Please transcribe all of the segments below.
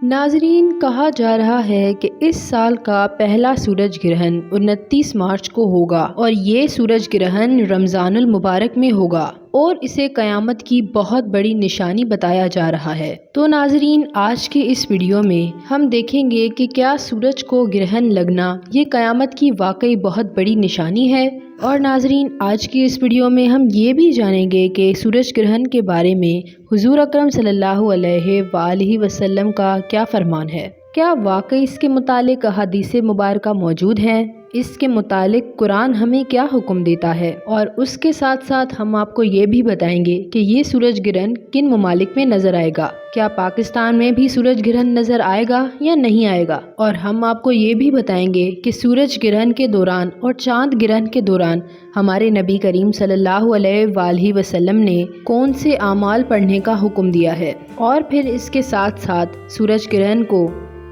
नाजरीन, कहा जा रहा है कि इस साल का पहला सूरज ग्रहण 29 मार्च को होगा और ये सूरज ग्रहण रमज़ानुल मुबारक में होगा और इसे क़यामत की बहुत बड़ी निशानी बताया जा रहा है। तो नाजरीन, आज के इस वीडियो में हम देखेंगे कि क्या सूरज को ग्रहण लगना ये क़यामत की वाकई बहुत बड़ी निशानी है। और नाजरीन, आज की इस वीडियो में हम ये भी जानेंगे कि सूरज ग्रहण के बारे में हुजूर अकरम सल्लल्लाहु अलैहि वसल्लम का क्या फरमान है। क्या वाकई इसके मुतालिक हदीस मुबारका मौजूद हैं? इसके मुतालिक कुरान हमें क्या हुक्म देता है, और उसके साथ साथ हम आपको ये भी बताएंगे कि ये सूरज ग्रहण किन ममालिक में नज़र आएगा। क्या पाकिस्तान में भी सूरज ग्रहण नज़र आएगा या नहीं आएगा। और हम आपको ये भी बताएंगे कि सूरज ग्रहण के दौरान और चांद ग्रहण के दौरान हमारे नबी करीम सल्लल्लाहु अलैहि वसल्लम ने कौन से आमाल पढ़ने का हुक्म दिया है। और फिर इसके साथ साथ सूरज ग्रहण को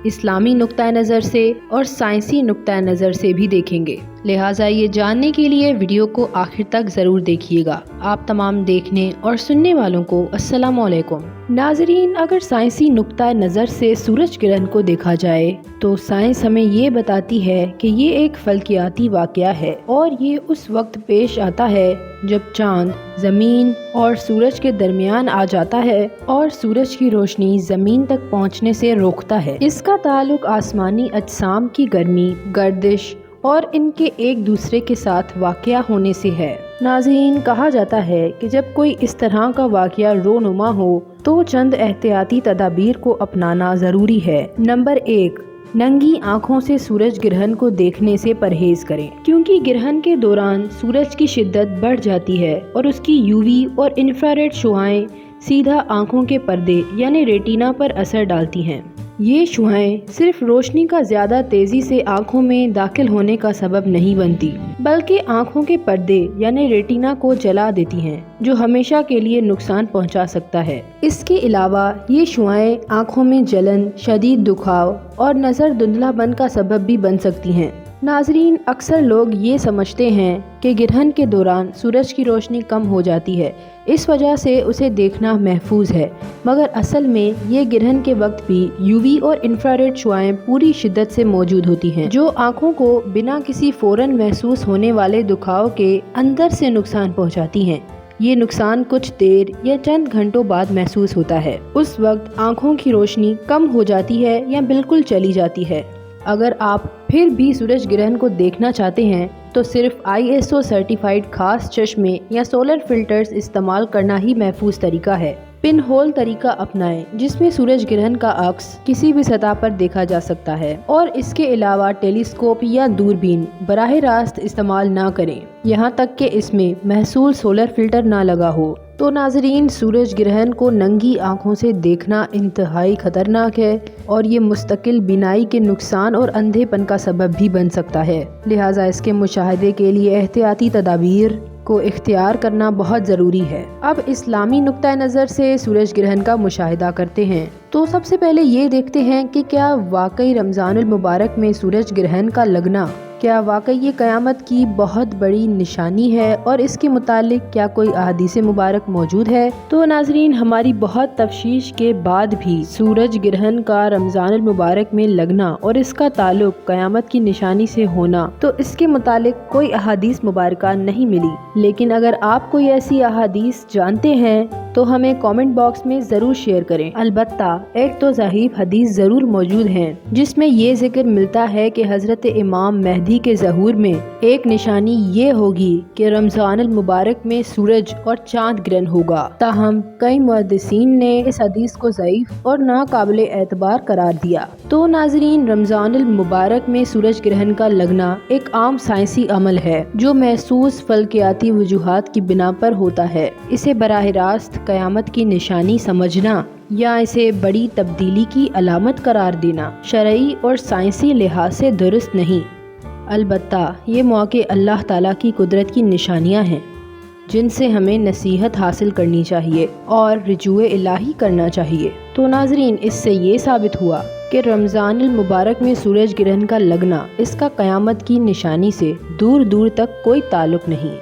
इस्लामी नुक्ता नज़र से और साइंसी नुक्ता नज़र से भी देखेंगे। लिहाजा ये जानने के लिए वीडियो को आखिर तक ज़रूर देखिएगा। आप तमाम देखने और सुनने वालों को अस्सलाम वालेकुम। नाजरीन, अगर साइंसी नुक्ता नज़र से सूरज ग्रहण को देखा जाए तो साइंस हमें ये बताती है कि ये एक फल्कियाती वाक़या है और ये उस वक्त पेश आता है जब चांद ज़मीन और सूरज के दरमियान आ जाता है और सूरज की रोशनी ज़मीन तक पहुँचने से रोकता है। इसका ताल्लुक आसमानी अजसाम की गर्मी, गर्दिश और इनके एक दूसरे के साथ वाक़या होने से है। नाज़रीन, कहा जाता है कि जब कोई इस तरह का वाक़या रोनुमा हो तो चंद एहतियाती तदाबीर को अपनाना ज़रूरी है। नंबर 1, नंगी आँखों से सूरज ग्रहण को देखने से परहेज करें, क्योंकि ग्रहण के दौरान सूरज की शिद्दत बढ़ जाती है और उसकी यूवी और इंफ्रारेड शुआएं सीधा आँखों के पर्दे यानी रेटिना पर असर डालती हैं। ये शुआएं सिर्फ रोशनी का ज़्यादा तेज़ी से आँखों में दाखिल होने का सबब नहीं बनती, बल्कि आँखों के पर्दे यानी रेटिना को जला देती हैं, जो हमेशा के लिए नुकसान पहुंचा सकता है। इसके अलावा ये शुआएं आँखों में जलन, शदीद दुखाव और नज़र धुंधलापन का सबब भी बन सकती हैं। नाजरीन, अक्सर लोग ये समझते हैं कि ग्रहण के दौरान सूरज की रोशनी कम हो जाती है, इस वजह से उसे देखना महफूज है, मगर असल में ये ग्रहण के वक्त भी यूवी और इंफ्रारेड शुआएं पूरी शिद्दत से मौजूद होती हैं, जो आँखों को बिना किसी फ़ौरन महसूस होने वाले दुखाव के अंदर से नुकसान पहुँचाती हैं। ये नुकसान कुछ देर या चंद घंटों बाद महसूस होता है। उस वक्त आँखों की रोशनी कम हो जाती है या बिल्कुल चली जाती है। अगर आप फिर भी सूरज ग्रहण को देखना चाहते हैं तो सिर्फ ISO सर्टिफाइड खास चश्मे या सोलर फिल्टर्स इस्तेमाल करना ही महफूज तरीका है। पिन होल तरीका अपनाएं, जिसमें सूरज ग्रहण का अक्स किसी भी सतह पर देखा जा सकता है। और इसके अलावा टेलीस्कोप या दूरबीन बराह रास्त इस्तेमाल ना करें, यहाँ तक कि इसमें महसूल सोलर फिल्टर ना लगा हो। तो नाजरीन, सूरज ग्रहण को नंगी आँखों से देखना इंतहाई खतरनाक है और ये मुस्तकिल बिनाई के नुकसान और अंधेपन का सबब भी बन सकता है। लिहाजा इसके मुशाहदे के लिए एहतियाती तदाबीर को इख्तियार करना बहुत ज़रूरी है। अब इस्लामी नुक्ता नज़र से सूरज ग्रहण का मुशाहिदा करते हैं। तो सबसे पहले ये देखते हैं कि क्या वाकई रमज़ानुल मुबारक में सूरज ग्रहण का लगना क्या वाकई ये क़यामत की बहुत बड़ी निशानी है और इसके मुतालिक क्या कोई अहादीस मुबारक मौजूद है। तो नाजरीन, हमारी बहुत तफ्शीश के बाद भी सूरज ग्रहण का रमज़ानुल मुबारक में लगना और इसका ताल्लुक क़यामत की निशानी से होना, तो इसके मुतालिक कोई अहादीस मुबारका नहीं मिली। लेकिन अगर आप कोई ऐसी अहादीस जानते हैं तो हमें कमेंट बॉक्स में ज़रूर शेयर करें। अलबत्ता एक तो ज़हीफ हदीस ज़रूर मौजूद हैं, जिसमें ये जिक्र मिलता है कि हज़रत इमाम महदी के ज़हूर में एक निशानी ये होगी कि रमज़ानुल मुबारक में सूरज और चांद ग्रहण होगा। ताहम कई मुहद्दिसीन ने इस हदीस को ज़ईफ और नाकाबिल एतबार करार दिया। तो नाजरीन, रमज़ानुल मुबारक में सूरज ग्रहण का लगना एक आम साइंसी अमल है जो महसूस फल्कियाती वजूहात की बिना पर होता है। इसे बराह रास्त क़यामत की निशानी समझना या इसे बड़ी तब्दीली की अलामत करार देना शरई और साइंसी लिहाज से दुरुस्त नहीं। अलबत्ता ये मौके अल्लाह ताला की कुदरत की निशानियां हैं, जिनसे हमें नसीहत हासिल करनी चाहिए और रुजूए इलाही करना चाहिए। तो नाजरीन, इससे ये साबित हुआ कि रमज़ानुल मुबारक में सूरज ग्रहण का लगना इसका क़यामत की निशानी से दूर दूर तक कोई ताल्लुक़ नहीं।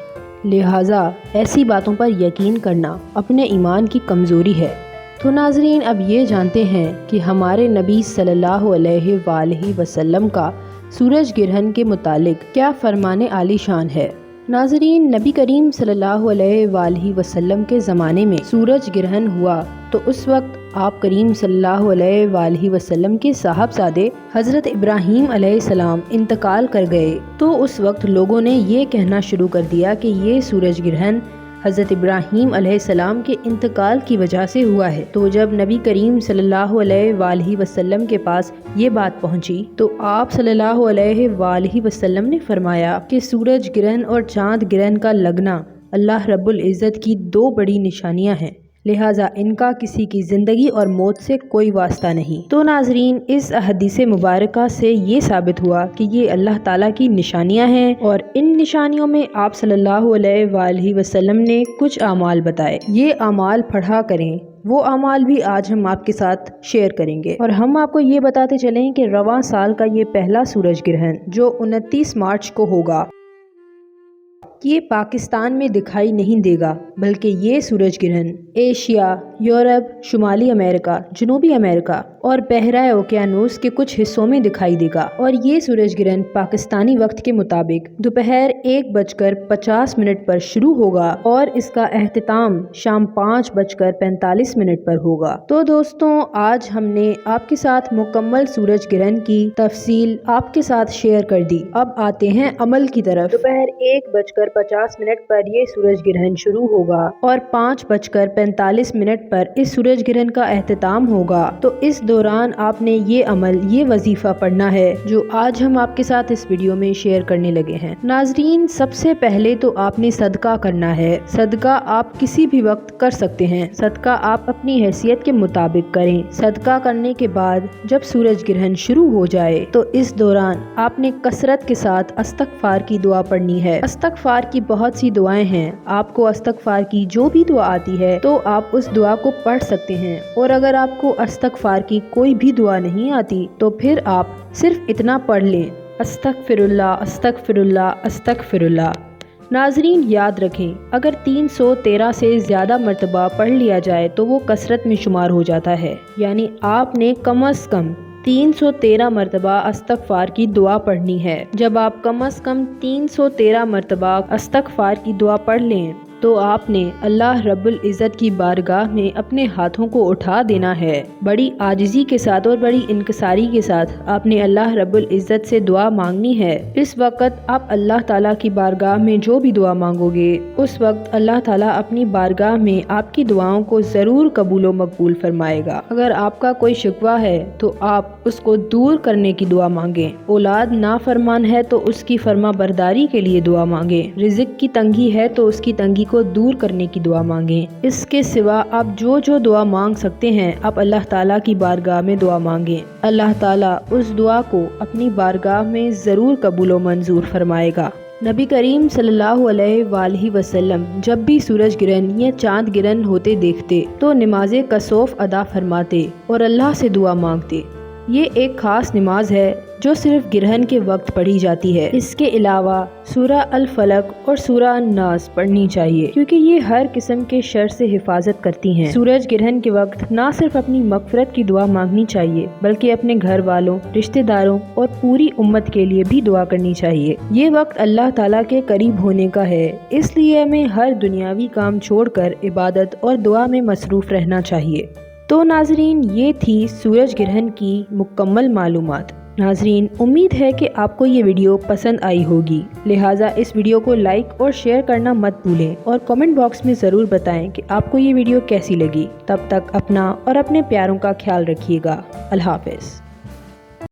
लिहाजा ऐसी बातों पर यकीन करना अपने ईमान की कमज़ोरी है। تو ناظرین اب یہ جانتے ہیں کہ ہمارے نبی صلی اللہ علیہ وآلہ وسلم کا سورج گرہن کے متعلق کیا فرمان عالی شان ہے۔ ناظرین نبی کریم صلی اللہ علیہ وآلہ وسلم کے زمانے میں سورج گرہن ہوا تو اس وقت آپ کریم صلی اللہ علیہ وآلہ وسلم کے صاحبزادے حضرت ابراہیم علیہ السلام انتقال کر گئے، تو اس وقت لوگوں نے یہ کہنا شروع کر دیا کہ یہ سورج گرہن حضرت ابراہیم علیہ السلام کے انتقال کی وجہ سے ہوا ہے۔ تو جب نبی کریم صلی اللہ علیہ وآلہ وسلم کے پاس یہ بات پہنچی تو آپ صلی اللہ علیہ وآلہ وسلم نے فرمایا کہ سورج گرہن اور چاند گرہن کا لگنا اللہ رب العزت کی دو بڑی نشانیاں ہیں، لہٰذا ان کا کسی کی زندگی اور موت سے کوئی واسطہ نہیں۔ تو ناظرین اس حدیث مبارکہ سے یہ ثابت ہوا کہ یہ اللہ تعالیٰ کی نشانیاں ہیں، اور ان نشانیوں میں آپ صلی اللہ علیہ وآلہ وسلم نے کچھ اعمال بتائے، یہ اعمال پڑھا کریں۔ وہ اعمال بھی آج ہم آپ کے ساتھ شیئر کریں گے، اور ہم آپ کو یہ بتاتے چلیں کہ رواں سال کا یہ پہلا سورج گرہن جو 29 مارچ کو ہوگا، یہ پاکستان میں دکھائی نہیں دے گا، بلکہ یہ سورج گرہن ایشیا، یورپ، شمالی امریکہ، جنوبی امریکہ اور بحیرہ اوقیانوس کے کچھ حصوں میں دکھائی دے گا، اور یہ سورج گرہن پاکستانی وقت کے مطابق دوپہر 1:50 پر شروع ہوگا اور اس کا اختتام شام 5:45 پر ہوگا۔ تو دوستوں آج ہم نے آپ کے ساتھ مکمل سورج گرہن کی تفصیل آپ کے ساتھ شیئر کر دی۔ اب آتے ہیں عمل کی طرف۔ دوپہر 1:50 پر یہ سورج گرہن شروع ہوگا اور 5:45 پر اس سورج گرہن کا اختتام ہوگا۔ تو اس دوران آپ نے یہ عمل، یہ وظیفہ پڑھنا ہے جو آج ہم آپ کے ساتھ اس ویڈیو میں شیئر کرنے لگے ہیں۔ ناظرین سب سے پہلے تو آپ نے صدقہ کرنا ہے۔ صدقہ آپ کسی بھی وقت کر سکتے ہیں، صدقہ آپ اپنی حیثیت کے مطابق کریں۔ صدقہ کرنے کے بعد جب سورج گرہن شروع ہو جائے تو اس دوران آپ نے کثرت کے ساتھ استغفار کی دعا پڑھنی ہے۔ استغفار کی بہت سی دعائیں ہیں، آپ کو استغفار کی جو بھی دعا آتی ہے تو آپ اس دعا کو پڑھ سکتے ہیں، اور اگر آپ کو استغفار کی کوئی بھی دعا نہیں آتی تو پھر آپ صرف اتنا پڑھ لیں، استغفر اللہ استغفر اللہ استغفر اللہ۔ ناظرین یاد رکھیں اگر 313 سے زیادہ مرتبہ پڑھ لیا جائے تو وہ کثرت میں شمار ہو جاتا ہے، یعنی آپ نے کم از کم 313 مرتبہ استغفار کی دعا پڑھنی ہے۔ جب آپ کم از کم 313 مرتبہ استغفار کی دعا پڑھ لیں تو آپ نے اللہ رب العزت کی بارگاہ میں اپنے ہاتھوں کو اٹھا دینا ہے، بڑی عاجزی کے ساتھ اور بڑی انکساری کے ساتھ آپ نے اللہ رب العزت سے دعا مانگنی ہے۔ اس وقت آپ اللہ تعالیٰ کی بارگاہ میں جو بھی دعا مانگو گے اس وقت اللہ تعالیٰ اپنی بارگاہ میں آپ کی دعاؤں کو ضرور قبول و مقبول فرمائے گا۔ اگر آپ کا کوئی شکوہ ہے تو آپ اس کو دور کرنے کی دعا مانگیں، اولاد نافرمان ہے تو اس کی فرما برداری کے لیے دعا مانگیں، رزق کی تنگی ہے تو اس کی تنگی کو دور کرنے کی دعا مانگیں۔ اس کے سوا آپ جو دعا مانگ سکتے ہیں آپ اللہ تعالیٰ کی بارگاہ میں دعا مانگیں، اللہ تعالیٰ اس دعا کو اپنی بارگاہ میں ضرور قبول و منظور فرمائے گا۔ نبی کریم صلی اللہ علیہ وآلہ وسلم جب بھی سورج گرہن یا چاند گرہن ہوتے دیکھتے تو نماز کسوف ادا فرماتے اور اللہ سے دعا مانگتے۔ یہ ایک خاص نماز ہے جو صرف گرہن کے وقت پڑھی جاتی ہے۔ اس کے علاوہ سورہ الفلق اور سورہ الناس پڑھنی چاہیے کیونکہ یہ ہر قسم کے شر سے حفاظت کرتی ہیں۔ سورج گرہن کے وقت نہ صرف اپنی مغفرت کی دعا مانگنی چاہیے بلکہ اپنے گھر والوں، رشتہ داروں اور پوری امت کے لیے بھی دعا کرنی چاہیے۔ یہ وقت اللہ تعالیٰ کے قریب ہونے کا ہے، اس لیے ہمیں ہر دنیاوی کام چھوڑ کر عبادت اور دعا میں مصروف رہنا چاہیے۔ تو ناظرین یہ تھی سورج گرہن کی مکمل معلومات۔ ناظرین امید ہے کہ آپ کو یہ ویڈیو پسند آئی ہوگی، لہٰذا اس ویڈیو کو لائک اور شیئر کرنا مت بھولیں، اور کمنٹ باکس میں ضرور بتائیں کہ آپ کو یہ ویڈیو کیسی لگی۔ تب تک اپنا اور اپنے پیاروں کا خیال رکھیے گا۔ اللہ حافظ۔